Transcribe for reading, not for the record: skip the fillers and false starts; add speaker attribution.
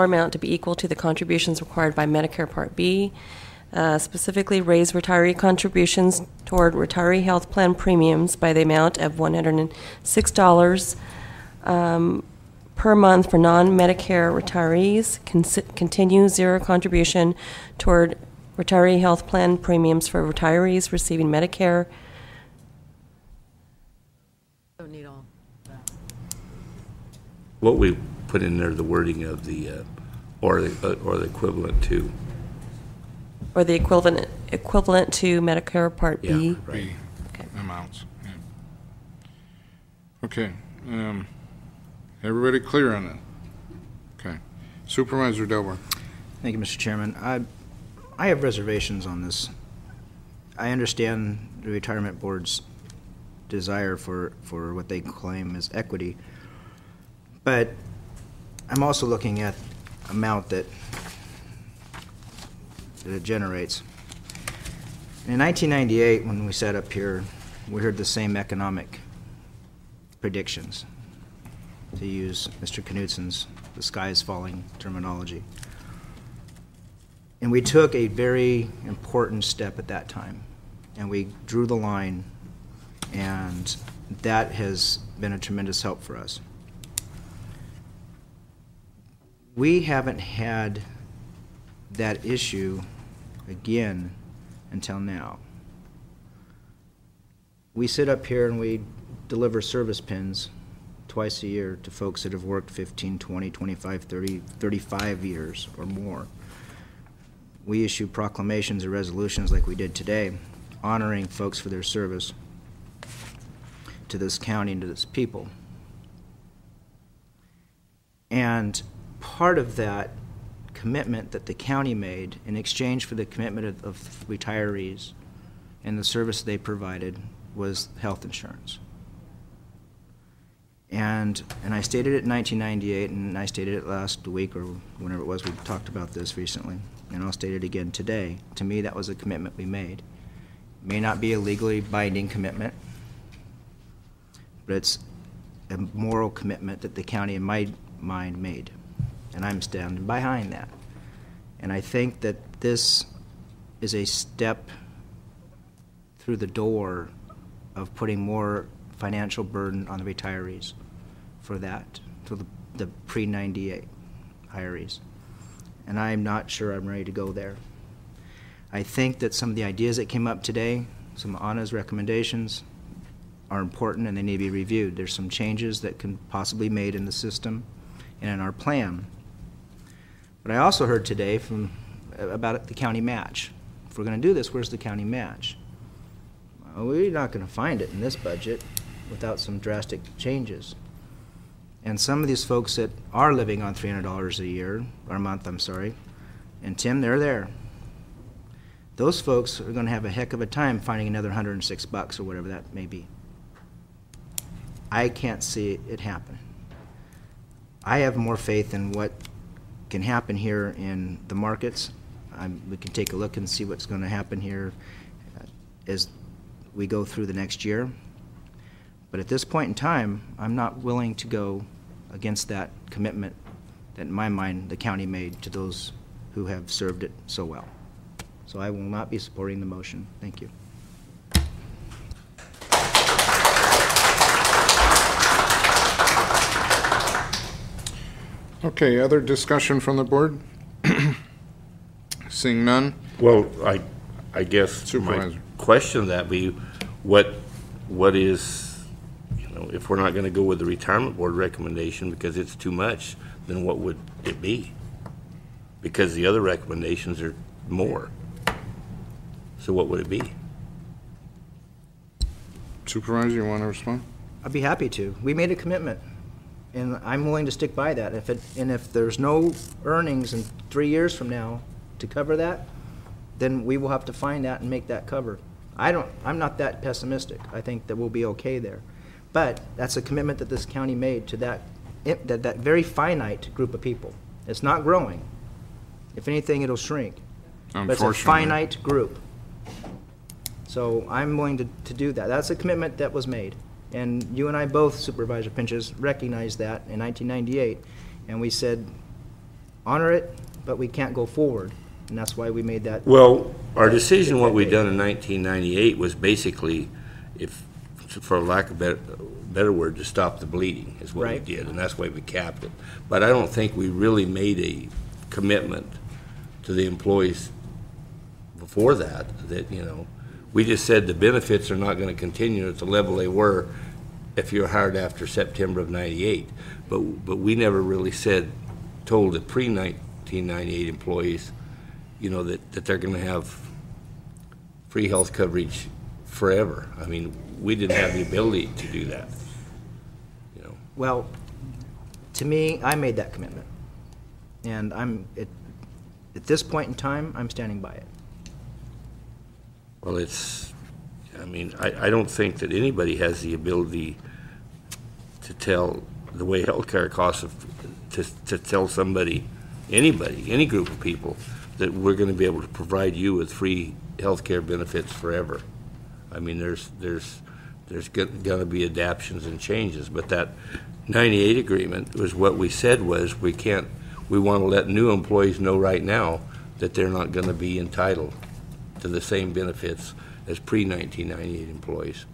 Speaker 1: amount to be equal to the contributions required by Medicare Part B. Specifically, raise retiree contributions toward retiree health plan premiums by the amount of $106 per month for non-Medicare retirees. Continue zero contribution toward retiree health plan premiums for retirees receiving Medicare.
Speaker 2: Don't need all that.
Speaker 3: What we put in there, the wording of the or the equivalent to.
Speaker 1: Or the equivalent to Medicare Part B?
Speaker 3: Yeah, right.
Speaker 4: B
Speaker 1: Okay.
Speaker 4: amounts. Yeah. Okay. Everybody clear on that? Okay. Supervisor Delbar.
Speaker 5: Thank you, Mr. Chairman. I have reservations on this. I understand the retirement board's desire for what they claim is equity, but I'm also looking at amount that it generates. In 1998, when we sat up here, we heard the same economic predictions, to use Mr. Knutson's "the sky is falling" terminology. And we took a very important step at that time, and we drew the line, and that has been a tremendous help for us. We haven't had that issue again until now. We sit up here and we deliver service pins twice a year to folks that have worked 15, 20, 25, 30, 35 years or more. We issue proclamations or resolutions like we did today, honoring folks for their service to this county and to this people. And part of that commitment that the county made in exchange for the commitment of retirees and the service they provided was health insurance. And I stated it in 1998, and I stated it last week or whenever it was we talked about this recently, and I'll state it again today. To me, that was a commitment we made. It may not be a legally binding commitment, but it's a moral commitment that the county, in my mind, made. And I'm standing behind that. And I think that this is a step through the door of putting more financial burden on the retirees for that, for the pre-98 hirees. And I'm not sure I'm ready to go there. I think that some of the ideas that came up today, some of Anna's recommendations, are important and they need to be reviewed. There's some changes that can possibly be made in the system and in our plan. But I also heard today about the county match. If we're going to do this, where's the county match? Well, we're not going to find it in this budget without some drastic changes. And some of these folks that are living on $300 a year, or a month, I'm sorry, and Tim, they're there. Those folks are going to have a heck of a time finding another $106 or whatever that may be. I can't see it happen. I have more faith in what can happen here in the markets. We can take a look and see what's going to happen here as we go through the next year. But at this point in time, I'm not willing to go against that commitment that, in my mind, the county made to those who have served it so well. So I will not be supporting the motion. Thank you.
Speaker 4: Okay, other discussion from the board? Seeing none?
Speaker 3: Well, I guess
Speaker 4: Supervisor.
Speaker 3: my question to that be, what is, if we're not going to go with the retirement board recommendation because it's too much, then what would it be? Because the other recommendations are more. So what would it be?
Speaker 4: Supervisor, you want to respond?
Speaker 5: I'd be happy to. We made a commitment, and I'm willing to stick by that. If there's no earnings in 3 years from now to cover that, then we will have to find that and make that cover. I'm not that pessimistic. I think that we'll be okay there. But that's a commitment that this county made to that very finite group of people. It's not growing. If anything, it'll shrink. But it's a finite group. So I'm willing to do that. That's a commitment that was made. And you and I both, Supervisor Pinches, recognized that in 1998. And we said honor it, but we can't go forward, and that's why we made that.
Speaker 3: Well, our decision, what we done in 1998 was basically, if, for lack of a better word, to stop the bleeding is what
Speaker 5: Right.
Speaker 3: we did, and that's why we capped it. But I don't think we really made a commitment to the employees before that, you know, we just said the benefits are not going to continue at the level they were if you're hired after September of 98. But we never really told the pre-1998 employees, you know, that they're going to have free health coverage forever. I mean, we didn't have the ability to do that, you know.
Speaker 5: Well, to me, I made that commitment, and at this point in time, I'm standing by it.
Speaker 3: Well, I mean, I don't think that anybody has the ability to tell the way healthcare costs, to tell somebody, anybody, any group of people, that we're going to be able to provide you with free healthcare benefits forever. I mean, there's going to be adaptations and changes, but that 98 agreement was what we said was we want to let new employees know right now that they're not going to be entitled to the same benefits as pre-1998 employees.